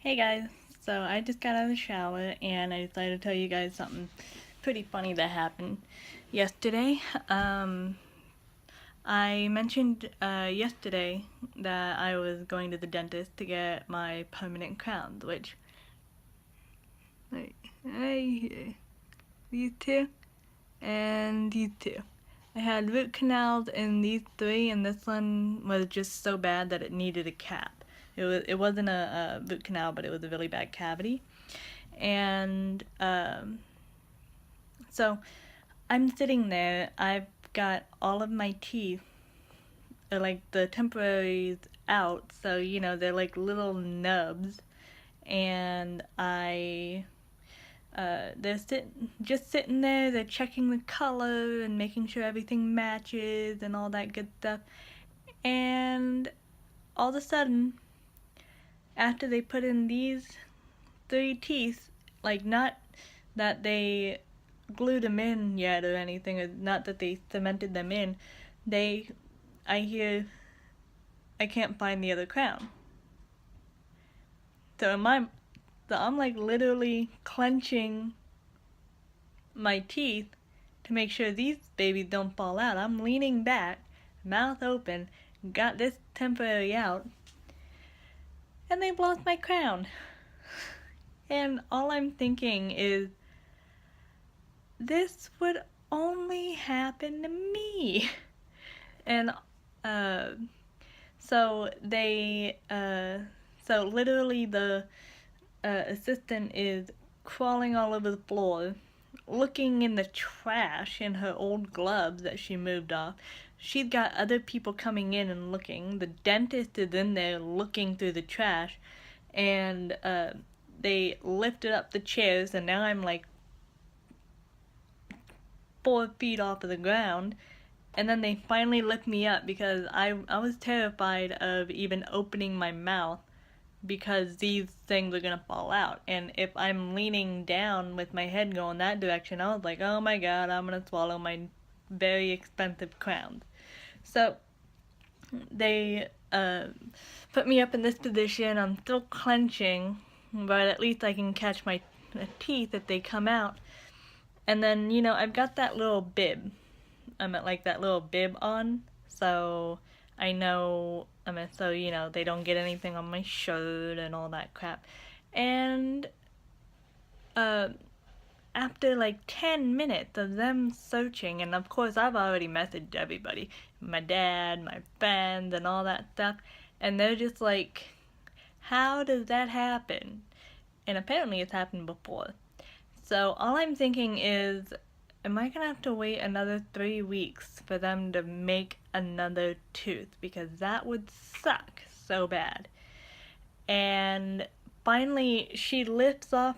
Hey guys, so I just got out of the shower and I decided to tell you guys something pretty funny that happened yesterday. I mentioned yesterday that I was going to the dentist to get my permanent crowns, which, like, these two and these two. I had root canals in these three, and this one was just so bad that it needed a cap. It wasn't a root canal, but it was a really bad cavity. And so I'm sitting there. I've got all of my teeth, like the temporaries out, so they're like little nubs, and they're just sitting there. They're checking the color and making sure everything matches and all that good stuff. And all of a sudden, after they put in these three teeth, like, not that they glued them in yet or anything, or not that they cemented them in, I hear, I can't find the other crown. So I'm like literally clenching my teeth to make sure these babies don't fall out. I'm leaning back, mouth open, got this temporary out, and they've lost my crown. And all I'm thinking is, this would only happen to me. And so literally the assistant is crawling all over the floor, looking in the trash in her old gloves that she moved off. She's got other people coming in and looking. The dentist is in there looking through the trash, and they lifted up the chairs, and now I'm like 4 feet off of the ground. And then they finally lift me up because I was terrified of even opening my mouth because these things are gonna fall out. And if I'm leaning down with my head going that direction, I was like, oh my god, I'm gonna swallow my very expensive crowns. So they put me up in this position. I'm still clenching, but at least I can catch my teeth if they come out. And then, I've got that little bib. Like that little bib on, so I know, so, they don't get anything on my shirt and all that crap. And, after like 10 minutes of them searching, and of course I've already messaged everybody, my dad, my friends, and all that stuff, and they're just like, how does that happen? And apparently it's happened before. So all I'm thinking is, am I gonna have to wait another 3 weeks for them to make another tooth? Because that would suck so bad. And finally, she lifts off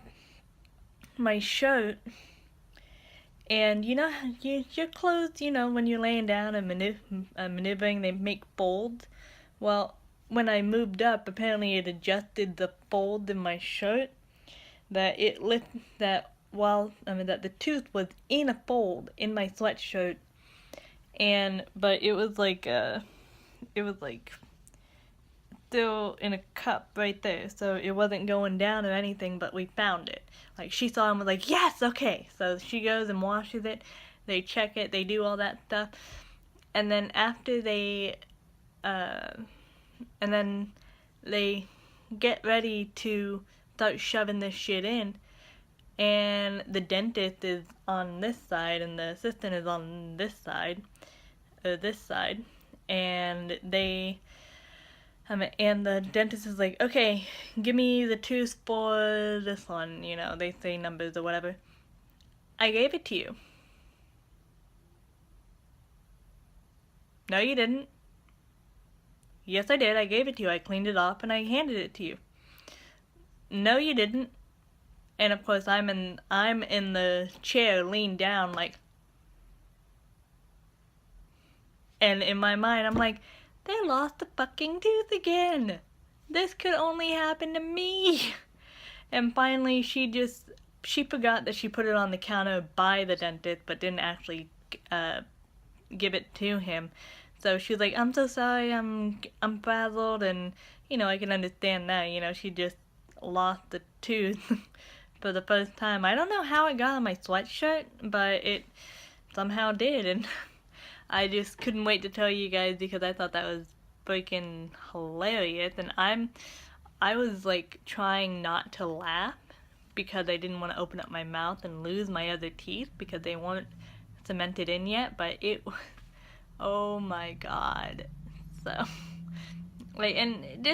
my shirt, and your clothes, when you're laying down and maneuvering, they make folds. Well, when I moved up, apparently it adjusted the fold in my shirt, that it lift that that the tooth was in a fold in my sweatshirt, but it was like still in a cup right there, so it wasn't going down or anything, but we found it. Like, she saw it and was like, yes, okay. So she goes and washes it, they check it, they do all that stuff, and then after they get ready to start shoving this shit in, and the dentist is on this side and the assistant is on this side, and and the dentist is like, okay, give me the tooth for this one, they say numbers or whatever. I gave it to you. No, you didn't. Yes, I did. I gave it to you. I cleaned it off and I handed it to you. No, you didn't. And of course, I'm in the chair, leaned down, like. And in my mind, I'm like, they lost the fucking tooth again. This could only happen to me. And finally, she forgot that she put it on the counter by the dentist, but didn't actually give it to him. So she was like, I'm so sorry, I'm frazzled, and, I can understand that, she just lost a tooth for the first time. I don't know how it got on my sweatshirt, but it somehow did, and I just couldn't wait to tell you guys because I thought that was freaking hilarious. And I was like trying not to laugh because I didn't want to open up my mouth and lose my other teeth because they weren't cemented in yet, but it was, oh my god. So, like, and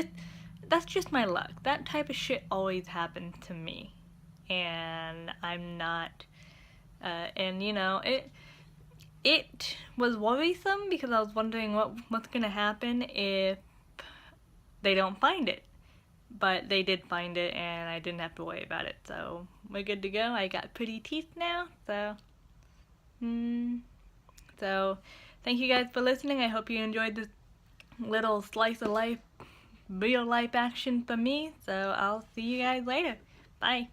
that's just my luck. That type of shit always happens to me. And I'm not, and you know, it was worrisome because I was wondering what's gonna happen if they don't find it. But they did find it, and I didn't have to worry about it. So we're good to go. I got pretty teeth now. So, so thank you guys for listening. I hope you enjoyed this little slice of life, real life action for me. So I'll see you guys later. Bye.